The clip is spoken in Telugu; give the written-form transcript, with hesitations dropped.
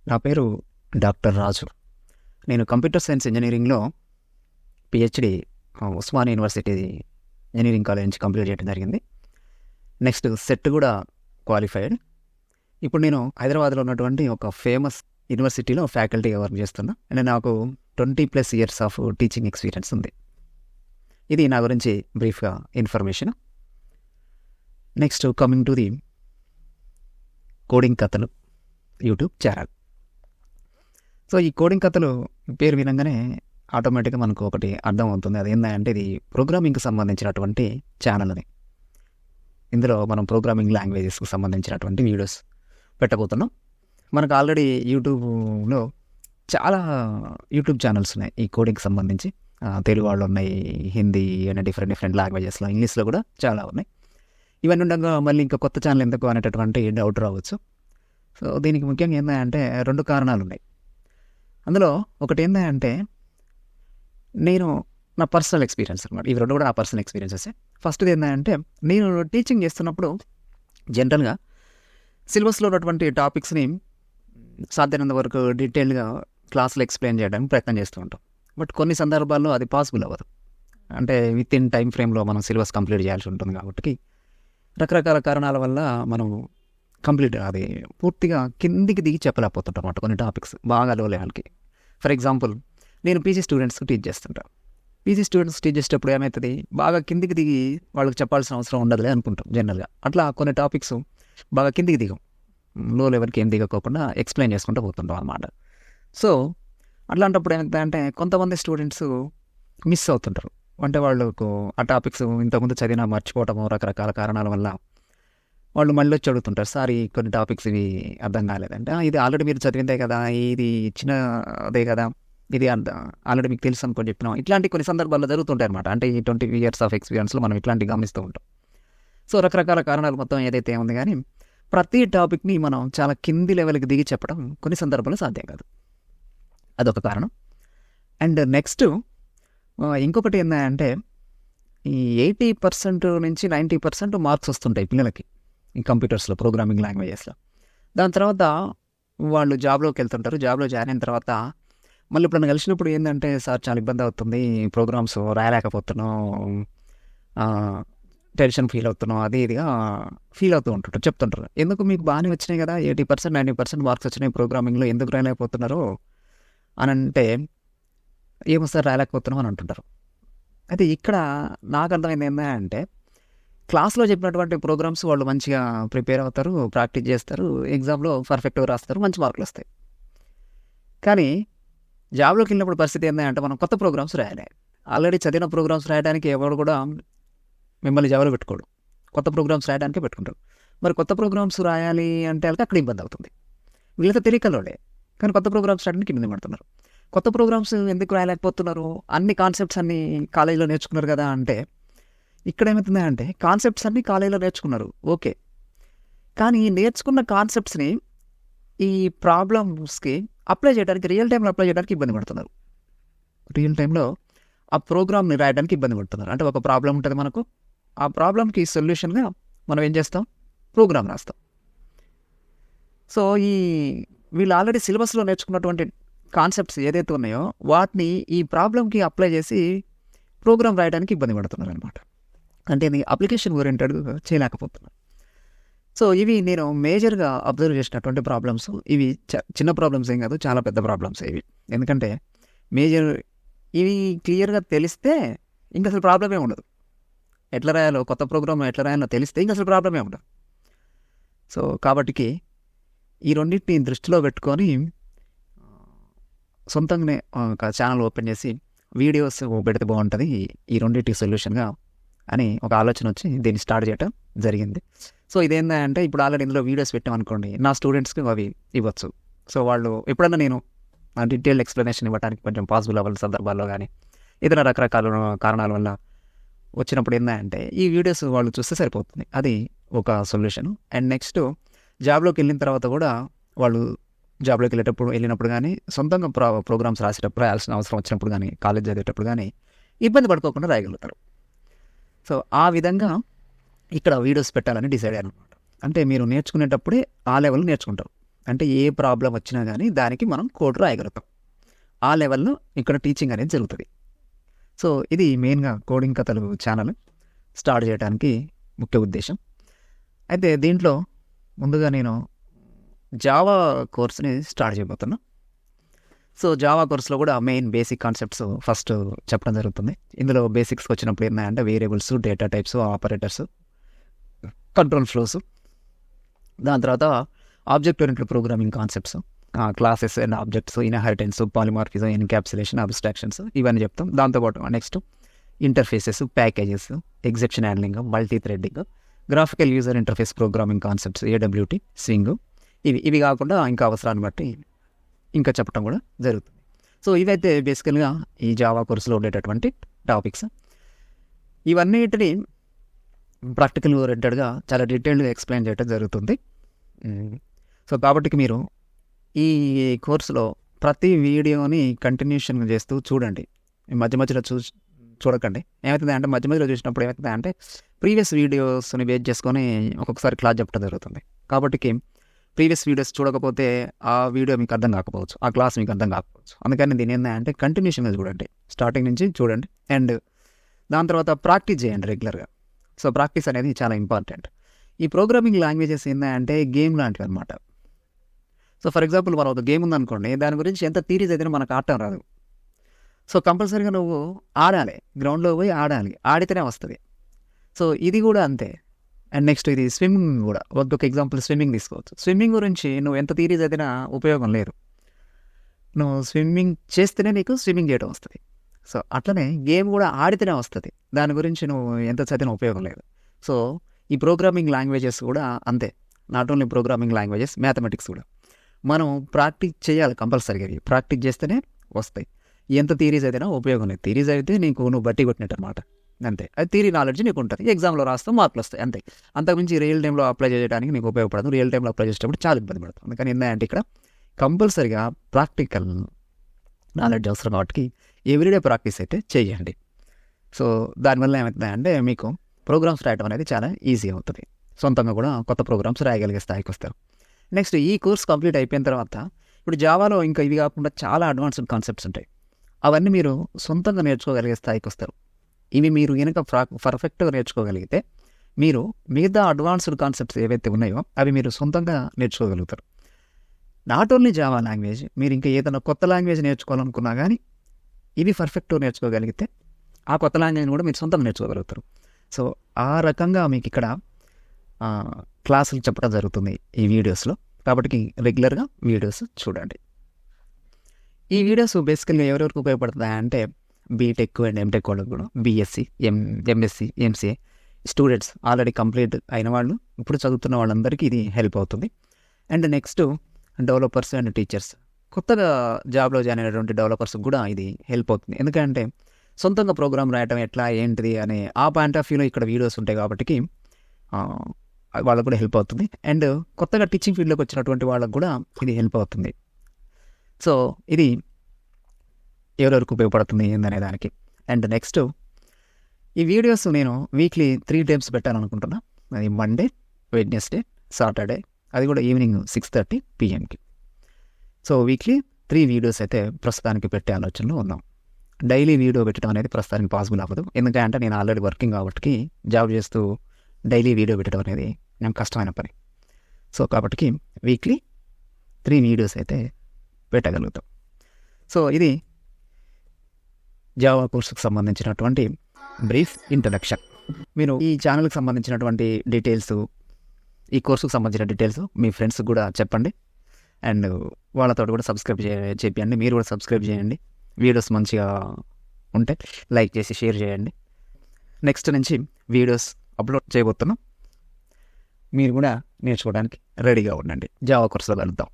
నా పేరు డాక్టర్ రాజు. నేను కంప్యూటర్ సైన్స్ ఇంజనీరింగ్లో PhD Osmania university engineering college నుంచి కంప్లీట్ చేయడం జరిగింది. నెక్స్ట్ సెట్ కూడా క్వాలిఫైడ్. ఇప్పుడు నేను హైదరాబాద్లో ఉన్నటువంటి ఒక ఫేమస్ యూనివర్సిటీలో ఫ్యాకల్టీగా వర్క్ చేస్తున్నా. అండ్ నాకు 20+ years ఆఫ్ టీచింగ్ ఎక్స్పీరియన్స్ ఉంది. ఇది నా గురించి బ్రీఫ్గా information. Next coming to the coding కథలు యూట్యూబ్ ఛానల్. సో ఈ కోడింగ్ కథలు పేరు వినంగానే ఆటోమేటిక్గా మనకు ఒకటి అర్థం అవుతుంది. అది ఏంటంటే ఇది ప్రోగ్రామింగ్కి సంబంధించినటువంటి ఛానల్ అని. ఇందులో మనం ప్రోగ్రామింగ్ లాంగ్వేజెస్కి సంబంధించినటువంటి వీడియోస్ పెట్టబోతున్నాం. మనకు ఆల్రెడీ యూట్యూబ్లో చాలా యూట్యూబ్ ఛానల్స్ ఉన్నాయి ఈ కోడింగ్కి సంబంధించి. తెలుగు వాళ్ళు ఉన్నాయి, హిందీ అనే డిఫరెంట్ లాంగ్వేజెస్లో, ఇంగ్లీష్లో కూడా చాలా ఉన్నాయి. ఇవన్నీ ఉండగా మళ్ళీ ఇంకా కొత్త ఛానల్ ఎందుకు అనేటటువంటి డౌట్ రావచ్చు. సో దీనికి ముఖ్యంగా ఏంటంటే 2 కారణాలు ఉన్నాయి. అందులో ఒకటి ఏంటంటే నేను నా పర్సనల్ ఎక్స్పీరియన్స్ అనమాట. ఇవి 2 కూడా నా పర్సనల్ ఎక్స్పీరియన్సెస్. ఫస్ట్ది ఏంటంటే నేను టీచింగ్ చేస్తున్నప్పుడు జనరల్గా సిలబస్లో ఉన్నటువంటి టాపిక్స్ని సాధ్యమైనంత వరకు డీటెయిల్గా క్లాసులో ఎక్స్ప్లెయిన్ చేయడానికి ప్రయత్నం చేస్తూ ఉంటాం. బట్ కొన్ని సందర్భాల్లో అది పాసిబుల్ అవ్వదు. అంటే విత్ ఇన్ టైం ఫ్రేమ్లో మనం సిలబస్ కంప్లీట్ చేయాల్సి ఉంటుంది. కాబట్టి రకరకాల కారణాల వల్ల మనం అది పూర్తిగా కిందికి దిగి చెప్పలేకపోతుంటాం అన్నమాట. కొన్ని టాపిక్స్ బాగా లో లెవెల్కి. ఫర్ ఎగ్జాంపుల్ నేను పీజీ స్టూడెంట్స్కి టీచ్ చేస్తుంటాను. పీజీ స్టూడెంట్స్ టీచ్ చేసేటప్పుడు ఏమవుతుంది, బాగా కిందికి దిగి వాళ్ళకి చెప్పాల్సిన అవసరం ఉండదులే అనుకుంటాం జనరల్గా. అట్లా కొన్ని టాపిక్స్ బాగా కిందికి దిగం, లో లెవెల్కి ఏం దిగకోకుండా ఎక్స్ప్లెయిన్ చేసుకుంటూ పోతుంటాం అన్నమాట. సో అట్లాంటప్పుడు ఏమవుతుందంటే కొంతమంది స్టూడెంట్స్ మిస్ అవుతుంటారు. అంటే వాళ్ళకు ఆ టాపిక్స్ ఇంతకుముందు చదివినా మర్చిపోవటము రకరకాల కారణాల వల్ల వాళ్ళు మళ్ళీ వచ్చి అడుగుతుంటారు, సార్ ఈ కొన్ని టాపిక్స్ ఇవి అర్థం కాలేదంటే, ఇది ఆల్రెడీ మీరు చదివిందే కదా, ఇది చిన్నదే కదా, ఇది ఆల్రెడీ మీకు తెలుసు అనుకొని చెప్పినాం. ఇట్లాంటి కొన్ని సందర్భాల్లో జరుగుతుంటాయి అనమాట. అంటే ఈ 20 years ఆఫ్ ఎక్స్పీరియన్స్లో మనం ఇట్లాంటివి గమనిస్తూ ఉంటాం. సో రకరకాల కారణాలు మొత్తం ఏదైతే ఉంది, కానీ ప్రతి టాపిక్ని మనం చాలా కింది లెవెల్కి దిగి చెప్పడం కొన్ని సందర్భాల్లో సాధ్యం కాదు. అదొక కారణం. అండ్ నెక్స్ట్ ఇంకొకటి ఏంటంటే ఈ 80% నుంచి 90% మార్క్స్ వస్తుంటాయి పిల్లలకి ఈ కంప్యూటర్స్లో, ప్రోగ్రామింగ్ లాంగ్వేజెస్లో. దాని తర్వాత వాళ్ళు జాబ్లోకి వెళ్తుంటారు. జాబ్లో జాయిన్ అయిన తర్వాత మళ్ళీ ఇప్పుడు కలిసినప్పుడు ఏంటంటే, సార్ చాలా ఇబ్బంది అవుతుంది, ప్రోగ్రామ్స్ రాయలేకపోతున్నాం, టెన్షన్ ఫీల్ అవుతున్నాం, అది ఇదిగా ఫీల్ అవుతూ ఉంటుంటారు, చెప్తుంటారు. ఎందుకు మీకు బాగానే వచ్చినాయి కదా, 80% 90% మార్క్స్ వచ్చినాయి ప్రోగ్రామింగ్లో, ఎందుకు రాయలేకపోతున్నారు అని అంటే, ఏమో సార్ రాయలేకపోతున్నాం అని అంటుంటారు. అయితే ఇక్కడ నాకు అర్థమైంది ఏంటంటే, క్లాస్లో చెప్పినటువంటి ప్రోగ్రామ్స్ వాళ్ళు మంచిగా ప్రిపేర్ అవుతారు, ప్రాక్టీస్ చేస్తారు, ఎగ్జామ్లో పర్ఫెక్ట్గా రాస్తారు, మంచి మార్కులు వస్తాయి. కానీ జాబ్లోకి వెళ్ళినప్పుడు పరిస్థితి ఏంటంటే మనం కొత్త ప్రోగ్రామ్స్ రాయాలి. ఆల్రెడీ చదివిన ప్రోగ్రామ్స్ రాయడానికి ఎవరు కూడా మిమ్మల్ని జాబ్లో పెట్టుకోడు, కొత్త ప్రోగ్రామ్స్ రాయడానికే పెట్టుకుంటారు. మరి కొత్త ప్రోగ్రామ్స్ రాయాలి అంటే అక్కడ ఇబ్బంది అవుతుంది. వీళ్ళతో తెలియకలోడే, కానీ కొత్త ప్రోగ్రామ్స్ రాయడానికి ఇబ్బంది పడుతున్నారు. కొత్త ప్రోగ్రామ్స్ ఎందుకు రాయలేకపోతున్నారు, అన్ని కాన్సెప్ట్స్ అన్నీ కాలేజీలో నేర్చుకున్నారు కదా అంటే, ఇక్కడ ఏమవుతుంది అంటే కాన్సెప్ట్స్ అన్నీ కాలేజీలో నేర్చుకున్నారు, ఓకే, కానీ నేర్చుకున్న కాన్సెప్ట్స్ని ఈ ప్రాబ్లమ్స్కి అప్లై చేయడానికి, రియల్ టైంలో అప్లై చేయడానికి ఇబ్బంది పడుతున్నారు. రియల్ టైంలో ఆ ప్రోగ్రామ్ని రాయడానికి ఇబ్బంది పడుతున్నారు. అంటే ఒక ప్రాబ్లం ఉంటుంది మనకు, ఆ ప్రాబ్లంకి సొల్యూషన్గా మనం ఏం చేస్తాం, ప్రోగ్రామ్ రాస్తాం. సో వీళ్ళు ఆల్రెడీ సిలబస్లో నేర్చుకున్నటువంటి కాన్సెప్ట్స్ ఏదైతే ఉన్నాయో వాటిని ఈ ప్రాబ్లంకి అప్లై చేసి ప్రోగ్రామ్ రాయడానికి ఇబ్బంది పడుతున్నారు అనమాట. అంటే అప్లికేషన్ ఓరియంటెడ్ చేయలేకపోతున్నారు. సో ఇవి నేను మేజర్గా అబ్జర్వ్ చేసినటువంటి ప్రాబ్లమ్స్. ఇవి చిన్న ప్రాబ్లమ్స్ ఏం కాదు, చాలా పెద్ద ప్రాబ్లమ్స్ ఇవి. ఎందుకంటే ఇవి క్లియర్గా తెలిస్తే ఇంకా అసలు ప్రాబ్లమే ఉండదు. ఎట్లా రాయాలో, కొత్త ప్రోగ్రామ్ ఎట్లా రాయాలో తెలిస్తే ఇంకా అసలు ప్రాబ్లమే ఉండదు. సో కాబట్టి ఈ రెండింటిని దృష్టిలో పెట్టుకొని సొంతంగానే ఒక ఛానల్ ఓపెన్ చేసి వీడియోస్ పెడితే బాగుంటుంది ఈ రెండింటికి సొల్యూషన్గా అని ఒక ఆలోచన వచ్చి దీన్ని స్టార్ట్ చేయడం జరిగింది. సో ఇదేంటంటే ఇప్పుడు ఆల్రెడీ ఇందులో వీడియోస్ పెట్టామనుకోండి, నా స్టూడెంట్స్కి అవి ఇవ్వచ్చు. సో వాళ్ళు ఎప్పుడన్నా నేను డీటెయిల్డ్ ఎక్స్ప్లెనేషన్ ఇవ్వడానికి కొంచెం పాసిబుల్ అవ్వాలి సందర్భాల్లో, కానీ ఏదైనా రకరకాల కారణాల వల్ల వచ్చినప్పుడు ఏంటంటే ఈ వీడియోస్ వాళ్ళు చూస్తే సరిపోతుంది. అది ఒక సొల్యూషన్. అండ్ నెక్స్ట్ జాబ్లోకి వెళ్ళిన తర్వాత కూడా వాళ్ళు జాబ్లోకి వెళ్ళినప్పుడు కానీ సొంతంగా ప్రోగ్రామ్స్ రాసేటప్పుడు, రాయాల్సిన అవసరం వచ్చినప్పుడు కానీ, కాలేజ్ చదివేటప్పుడు కానీ ఇబ్బంది పడుకోకుండా రాయగలుగుతారు. సో ఆ విధంగా ఇక్కడ వీడియోస్ పెట్టాలని డిసైడ్ అయ్యాను అనమాట. అంటే మీరు నేర్చుకునేటప్పుడే ఆ లెవెల్ నేర్చుకుంటారు. అంటే ఏ ప్రాబ్లం వచ్చినా కానీ దానికి మనం కోడ్ రాయగలుగుతాం. ఆ లెవెల్లో ఇక్కడ టీచింగ్ అనేది జరుగుతుంది. సో ఇది మెయిన్గా కోడింగ్ కథలు ఛానల్ స్టార్ట్ చేయడానికి ముఖ్య ఉద్దేశం. అయితే దీంట్లో ముందుగా నేను జావా కోర్స్ని స్టార్ట్ చేయబోతున్నా. సో జావా కోర్స్లో కూడా మెయిన్ బేసిక్ కాన్సెప్ట్స్ ఫస్ట్ చెప్పడం జరుగుతుంది. ఇందులో బేసిక్స్కి వచ్చినప్పుడు ఏంటంటే variables, data types, operators, control flows, దాని తర్వాత object oriented programming concepts, classes and objects, inheritance, polymorphism, encapsulation, abstractions ఇవన్నీ చెప్తాం. దాంతోపాటు next interfaces, packages, exception handling, multi threading, graphical user interface programming concepts, AWT, swing, ఇవి కాకుండా ఇంకా అవసరాన్ని బట్టి ఇంకా చెప్పడం కూడా జరుగుతుంది. సో ఇవైతే బేసికల్గా ఈ జావా కోర్సులో ఉండేటటువంటి టాపిక్స్. ఇవన్నిటిని ప్రాక్టికల్ ఓరియంటెడ్గా చాలా డీటెయిల్డ్గా ఎక్స్ప్లెయిన్ చేయడం జరుగుతుంది. సో కాబట్టి మీరు ఈ కోర్సులో ప్రతి వీడియోని కంటిన్యూషన్గా చేస్తూ చూడండి. మధ్య మధ్యలో చూడకండి. ఏమవుతుంది అంటే మధ్య మధ్యలో చూసినప్పుడు ఏమవుతుంది అంటే ప్రీవియస్ వీడియోస్ని బేస్ చేసుకొని ఒక్కొక్కసారి క్లాస్ చెప్పడం జరుగుతుంది. కాబట్టి ప్రీవియస్ వీడియోస్ చూడకపోతే ఆ వీడియో మీకు అర్థం కాకపోవచ్చు, ఆ క్లాస్ మీకు అర్థం కాకపోవచ్చు. అందుకని దీని ఏంటంటే కంటిన్యూషన్గా చూడండి, స్టార్టింగ్ నుంచి చూడండి. అండ్ దాని తర్వాత ప్రాక్టీస్ చేయండి రెగ్యులర్గా. సో ప్రాక్టీస్ అనేది చాలా ఇంపార్టెంట్. ఈ ప్రోగ్రామింగ్ లాంగ్వేజెస్ ఏంటంటే గేమ్ లాంటివి అనమాట. సో ఫర్ ఎగ్జాంపుల్ మనం ఒక గేమ్ ఉందనుకోండి, దాని గురించి ఎంత థీరీస్ అయితే మనకు ఆడటం రాదు. సో కంపల్సరీగా నువ్వు ఆడాలి, గ్రౌండ్లో పోయి ఆడాలి, ఆడితేనే వస్తుంది. సో ఇది కూడా అంతే. అండ్ నెక్స్ట్ ఇది స్విమ్మింగ్ కూడా. ఒక ఎగ్జాంపుల్ స్విమ్మింగ్ తీసుకోవచ్చు. స్విమ్మింగ్ గురించి నువ్వు ఎంత థీరీస్ అయితేనా ఉపయోగం లేదు, నువ్వు స్విమ్మింగ్ చేస్తేనే నీకు స్విమ్మింగ్ చేయడం వస్తుంది. సో అట్లనే గేమ్ కూడా ఆడితేనే వస్తుంది, దాని గురించి నువ్వు ఎంత చదివినా ఉపయోగం లేదు. సో ఈ ప్రోగ్రామింగ్ లాంగ్వేజెస్ కూడా అంతే. Not only programming languages, mathematics కూడా మనం ప్రాక్టీస్ చేయాలి కంపల్సరీగా. ప్రాక్టీస్ చేస్తేనే వస్తాయి. ఎంత థీరీస్ అయితేనా ఉపయోగం లేదు. థీరీస్ అయితే నువ్వు బట్టి కొట్టినట్టు అనమాట, అంతే. అది థీరీ నాలెడ్జ్ నీకు ఉంటుంది, ఎగ్జామ్లో రాస్తావు, మార్కులు వస్తాయి, అంతే. అంతకుమించి రియల్ టైంలో అప్లై చేయడానికి నీకు ఉపయోగపడదు. రియల్ టైంలో అప్లై చేసేటప్పుడు చాలా ఇబ్బంది పడుతుంది. అందుకని ఏంటంటే ఇక్కడ కంపల్సరీగా ప్రాక్టికల్ నాలెడ్జ్ అవసరం కాబట్టి ఎవ్రీడే ప్రాక్టీస్ అయితే చేయండి. సో దానివల్ల ఏమవుతుందంటే మీకు ప్రోగ్రామ్స్ రాయడం అనేది చాలా ఈజీ అవుతుంది. సొంతంగా కూడా కొత్త ప్రోగ్రామ్స్ రాయగలిగే స్థాయికి వస్తారు. నెక్స్ట్ ఈ కోర్స్ కంప్లీట్ అయిపోయిన తర్వాత ఇప్పుడు జావాలో ఇంకా ఇవి కాకుండా చాలా అడ్వాన్స్డ్ కాన్సెప్ట్స్ ఉంటాయి. అవన్నీ మీరు సొంతంగా నేర్చుకోగలిగే స్థాయికి వస్తారు. ఇవి మీరు కనుక పర్ఫెక్ట్గా నేర్చుకోగలిగితే మీరు మిగతా అడ్వాన్స్డ్ కాన్సెప్ట్స్ ఏవైతే ఉన్నాయో అవి మీరు సొంతంగా నేర్చుకోగలుగుతారు. నాట్ ఓన్లీ జావా లాంగ్వేజ్, మీరు ఇంకా ఏదైనా కొత్త లాంగ్వేజ్ నేర్చుకోవాలనుకున్నా కానీ ఇవి పర్ఫెక్ట్గా నేర్చుకోగలిగితే ఆ కొత్త లాంగ్వేజ్ని కూడా మీరు సొంతంగా నేర్చుకోగలుగుతారు. సో ఆ రకంగా మీకు ఇక్కడ క్లాసులు చెప్పడం జరుగుతుంది ఈ వీడియోస్లో. కాబట్టి రెగ్యులర్గా వీడియోస్ చూడండి. ఈ వీడియోస్ బేసికల్గా ఎవరెవరికి ఉపయోగపడుతున్నాయి అంటే బీటెక్ అండ్ ఎంటెక్ వాళ్ళకి కూడా, BSc, MSc, MCA students, already complete అయిన వాళ్ళు, ఇప్పుడు చదువుతున్న వాళ్ళందరికీ ఇది హెల్ప్ అవుతుంది. And next developers and teachers, కొత్తగా జాబ్లో జాయిన్ అయినటువంటి డెవలపర్స్ కూడా ఇది హెల్ప్ అవుతుంది. ఎందుకంటే సొంతంగా ప్రోగ్రామ్ రాయటం ఎట్లా ఏంటిది అనే ఆ పాయింట్ ఆఫ్ వ్యూలో ఇక్కడ వీడియోస్ ఉంటాయి కాబట్టి వాళ్ళకు కూడా హెల్ప్ అవుతుంది. అండ్ కొత్తగా టీచింగ్ ఫీల్డ్లోకి వచ్చినటువంటి వాళ్ళకు కూడా ఇది హెల్ప్ అవుతుంది. సో ఇది ఎవరెవరికి ఉపయోగపడుతుంది ఏందనే దానికి. అండ్ నెక్స్ట్ ఈ వీడియోస్ నేను వీక్లీ 3 times పెట్టాలనుకుంటున్నా. అది మండే, వెడ్నెస్డే, సాటర్డే, అది కూడా evening 6:30 PM. So weekly 3 videos అయితే ప్రస్తుతానికి పెట్టే ఆలోచనలో ఉన్నాం. డైలీ వీడియో పెట్టడం అనేది ప్రస్తుతానికి పాసిబుల్ అవ్వదు. ఎందుకంటే నేను ఆల్రెడీ వర్కింగ్ కాబట్టి జాబ్ చేస్తూ డైలీ వీడియో పెట్టడం అనేది నాకు కష్టమైన పని. సో కాబట్టి వీక్లీ 3 వీడియోస్ అయితే పెట్టగలుగుతాం. సో ఇది జావా కోర్సుకు సంబంధించినటువంటి బ్రీఫ్ ఇంట్రడక్షన్. మీరు ఈ ఛానల్కి సంబంధించినటువంటి డీటెయిల్స్, ఈ కోర్సుకు సంబంధించిన డీటెయిల్స్ మీ ఫ్రెండ్స్కి కూడా చెప్పండి. అండ్ వాళ్ళతో కూడా సబ్స్క్రైబ్ చేయండి. మీరు కూడా సబ్స్క్రైబ్ చేయండి. వీడియోస్ మంచిగా ఉంటే లైక్ చేసి షేర్ చేయండి. నెక్స్ట్ నుంచి వీడియోస్ అప్లోడ్ చేయబోతున్నాం. మీరు కూడా నేర్చుకోవడానికి రెడీగా ఉండండి. జావా కోర్సులో కలుద్దాం.